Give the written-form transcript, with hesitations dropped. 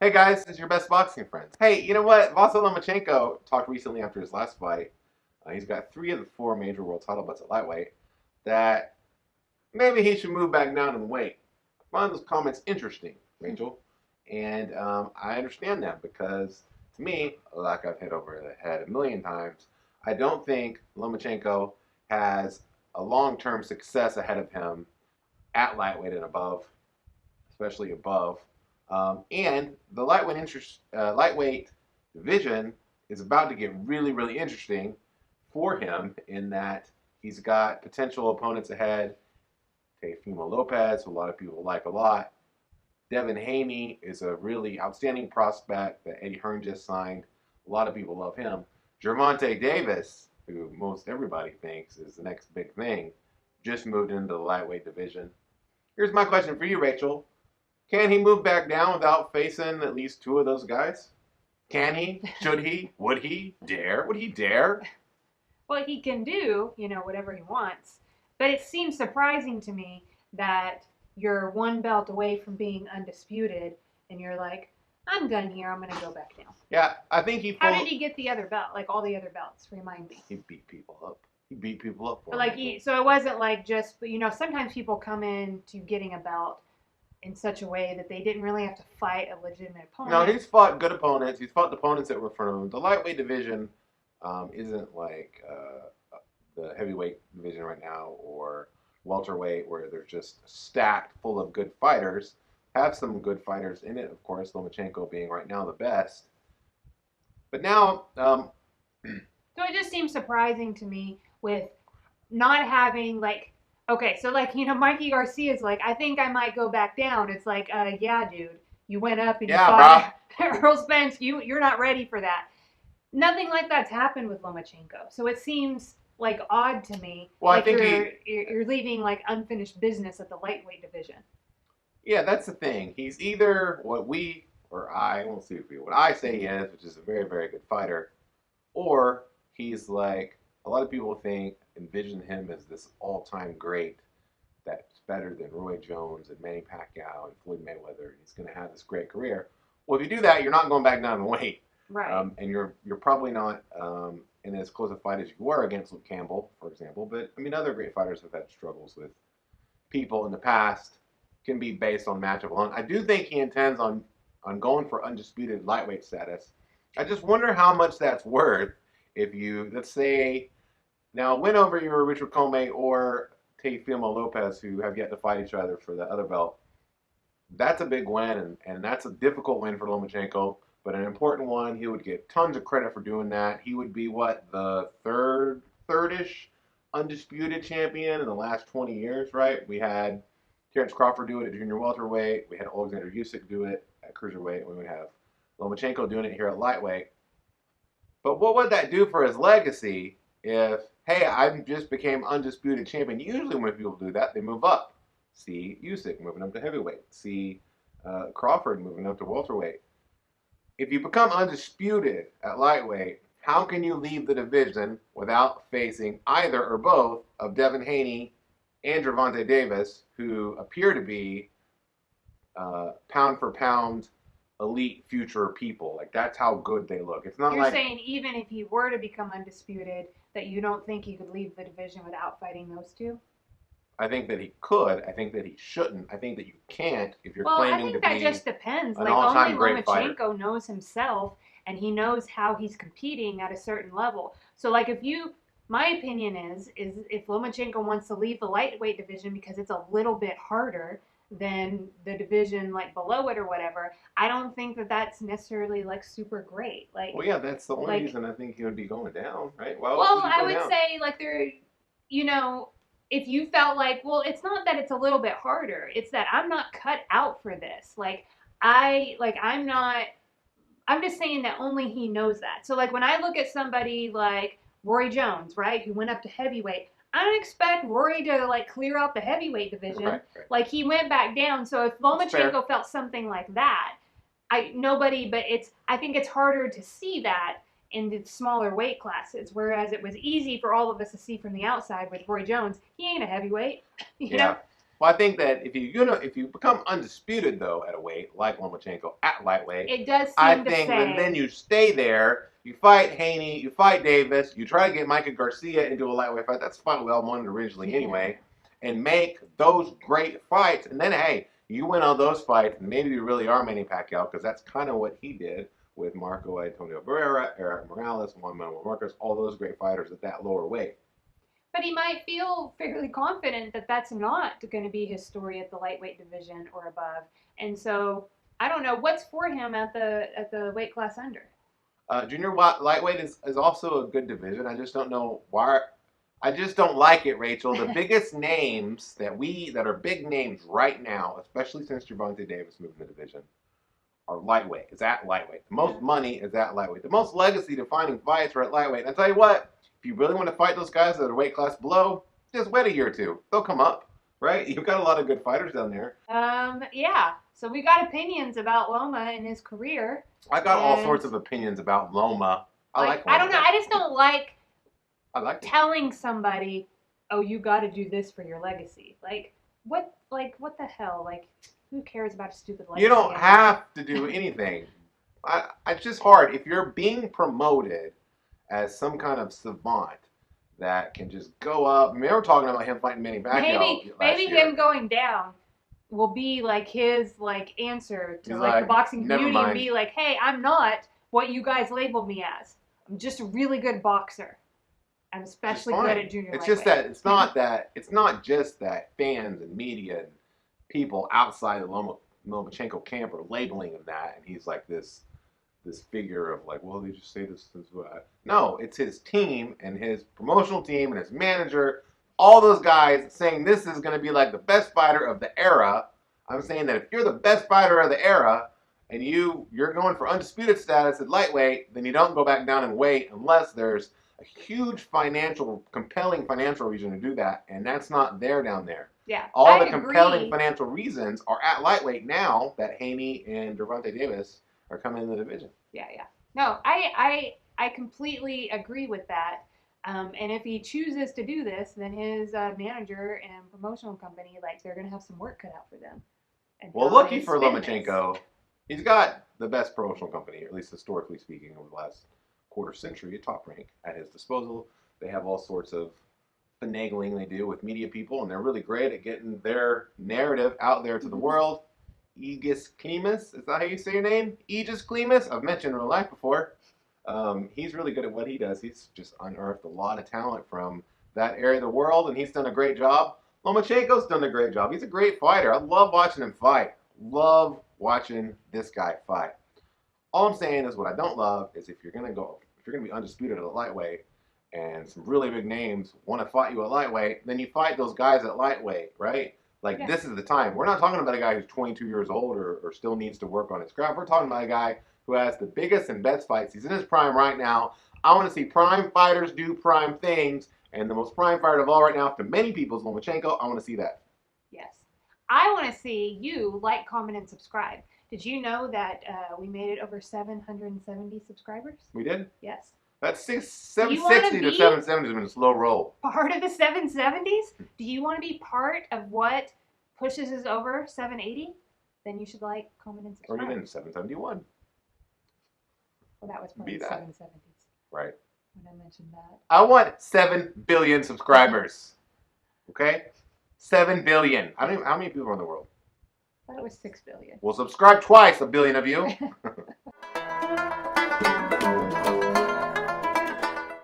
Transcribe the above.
Hey guys, this is your best boxing friends. Hey, you know what? Vasyl Lomachenko talked recently after his last fight. He's got 3 of the 4 major world title bouts at lightweight. That maybe he should move back down in weight. I find those comments interesting, Rachel, and I understand them because to me, like I've hit over the head a million times, I don't think Lomachenko has a long-term success ahead of him at lightweight and above, especially above. And the lightweight division is about to get really, really interesting for him in that he's got potential opponents ahead. Teofimo Lopez, who a lot of people like a lot. Devin Haney is a really outstanding prospect that Eddie Hearn just signed. A lot of people love him. Gervonta Davis, who most everybody thinks is the next big thing, just moved into the lightweight division. Here's my question for you, Rachel. Can he move back down without facing at least 2 of those guys? Can he? Should he? Would he? Dare? Would he dare? Well, he can do, whatever he wants. But it seems surprising to me that you're one belt away from being undisputed and you're like, I'm done here. I'm going to go back down. Yeah, I think he. How did he get the other belt? Like all the other belts? Remind me. He beat people up. He beat people up for But him. so it wasn't like just, sometimes people come in to getting a belt in such a way that they didn't really have to fight a legitimate opponent. No, he's fought good opponents. He's fought the opponents that were in front of him. The lightweight division isn't like the heavyweight division right now or welterweight where they're just stacked full of good fighters. Have some good fighters in it, of course, Lomachenko being right now the best. But now... so it just seems surprising to me with not having, okay, so Mikey Garcia's like, I think I might go back down. It's like, yeah, dude, you went up and you fought Earl Spence. You're not ready for that. Nothing like that's happened with Lomachenko. So it seems like odd to me. Well, like I think you're leaving like unfinished business at the lightweight division. Yeah, that's the thing. He's either what we or I won't see what I say he is, which is a very, very good fighter, or he's like a lot of people envision him as this all-time great that's better than Roy Jones and Manny Pacquiao and Floyd Mayweather. He's going to have this great career. Well, if you do that, you're not going back down in weight, right? And you're probably not in as close a fight as you were against Luke Campbell, for example. But I mean, other great fighters have had struggles with people in the past. Can be based on matchup alone. I do think he intends on going for undisputed lightweight status. I just wonder how much that's worth if you, let's say, now win over your Richard Comey or Teofimo Lopez, who have yet to fight each other for the other belt. That's a big win, and that's a difficult win for Lomachenko, but an important one. He would get tons of credit for doing that. He would be, the third-ish undisputed champion in the last 20 years, right? We had Terrence Crawford do it at junior welterweight. We had Alexander Usyk do it at cruiserweight. We would have Lomachenko doing it here at lightweight. But what would that do for his legacy if, hey, I just became undisputed champion? Usually when people do that, they move up. See Usyk moving up to heavyweight. See Crawford moving up to welterweight. If you become undisputed at lightweight, how can you leave the division without facing either or both of Devin Haney and Gervonta Davis, who appear to be pound for pound elite future people? Like, that's how good they look. It's not You're saying even if he were to become undisputed, that you don't think he could leave the division without fighting those two? I think that he could. I think that he shouldn't. I think that you can't if you're claiming to be. I think that just depends. An Like all-time only great Lomachenko fighter. knows himself, and he knows how he's competing at a certain level. So, like, my opinion is if Lomachenko wants to leave the lightweight division because it's a little bit harder than the division like below it or whatever, I don't think that that's necessarily like super great. Like, well, yeah, that's the only reason I think he would be going down, right? Well, I would say like if you felt like, well, it's not that it's a little bit harder. It's that I'm not cut out for this. I'm just saying that only he knows that. So like when I look at somebody like Roy Jones, right, who went up to heavyweight, I don't expect Rory to like clear out the heavyweight division. Right. Like he went back down. So if Lomachenko felt something like that, I think it's harder to see that in the smaller weight classes, whereas it was easy for all of us to see from the outside with Roy Jones. He ain't a heavyweight, you know? Well, I think that if you become undisputed though at a weight like Lomachenko at lightweight, It does seem I to think say. that then you stay there. You fight Haney, you fight Davis, you try to get Micah Garcia into a lightweight fight. That's a fight we all wanted originally anyway, and make those great fights. And then hey, you win all those fights, and maybe you really are Manny Pacquiao because that's kind of what he did with Marco Antonio Barrera, Eric Morales, Juan Manuel Marquez, all those great fighters at that lower weight. But he might feel fairly confident that that's not going to be his story at the lightweight division or above. And so I don't know what's for him at the weight class under. Junior lightweight is also a good division. I just don't know why. I just don't like it, Rachel. The biggest names that are big names right now, especially since Gervonta Davis moved in the division, are lightweight. Is at lightweight. The most money is at lightweight. The most legacy-defining fights are at lightweight. And I tell you what, if you really want to fight those guys that are weight class below, just wait a year or two. They'll come up, right? You've got a lot of good fighters down there. Yeah. So we got opinions about Loma and his career. I got all sorts of opinions about Loma. I like Loma. I don't know. I just don't like telling it. somebody, oh, you got to do this for your legacy. What the hell? Who cares about a stupid legacy? You don't have to do anything. It's just hard. If you're being promoted as some kind of savant that can just go up. I mean, we were talking about him fighting Manny Pacquiao. Maybe him going down will be his answer to the boxing community and be like, hey, I'm not what you guys labeled me as. I'm just a really good boxer. I'm especially good at junior lightweight. It's just that it's not just that fans and media and people outside the Lomachenko camp are labeling him that, and he's like this figure of well, they just say this. No, it's his team and his promotional team and his manager, all those guys saying this is going to be like the best fighter of the era. I'm saying that if you're the best fighter of the era and you're going for undisputed status at lightweight, then you don't go back down in weight unless there's a huge compelling financial reason to do that, and that's not there down there. Yeah, all the compelling financial reasons are at lightweight now that Haney and Gervonta Davis are coming in the division. Yeah. No, I completely agree with that. And if he chooses to do this, then his manager and promotional company, they're going to have some work cut out for them. Well, lucky for Lomachenko, he's got the best promotional company, or at least historically speaking, over the last quarter century, at Top Rank at his disposal. They have all sorts of finagling they do with media people, and they're really great at getting their narrative out there to the world. Aegis Klimas, is that how you say your name? Aegis Klimas? I've mentioned in real life before. He's really good at what he does. He's just unearthed a lot of talent from that area of the world, and he's done a great job. Lomachenko's done a great job. He's a great fighter. I love watching him fight. Love watching this guy fight. All I'm saying is what I don't love is if you're going to be undisputed at a lightweight and some really big names want to fight you at lightweight, then you fight those guys at lightweight, right? This is the time. We're not talking about a guy who's 22 years old or still needs to work on his craft. We're talking about a guy who has the biggest and best fights. He's in his prime right now. I want to see prime fighters do prime things, and the most prime fighter of all right now, to many people, is Lomachenko. I want to see that. Yes. I want to see you like, comment, and subscribe. Did you know that we made it over 770 subscribers? We did? Yes. That's 760 to 770 has been a slow roll. Part of the 770s? Do you want to be part of what pushes us over 780? Then you should like, comment, and subscribe. Or even 771. Well, that was probably the 770s. Right. When I mentioned that. I want 7 billion subscribers. Okay? 7 billion. How many people are in the world? I thought it was 6 billion. Well, subscribe twice, a billion of you.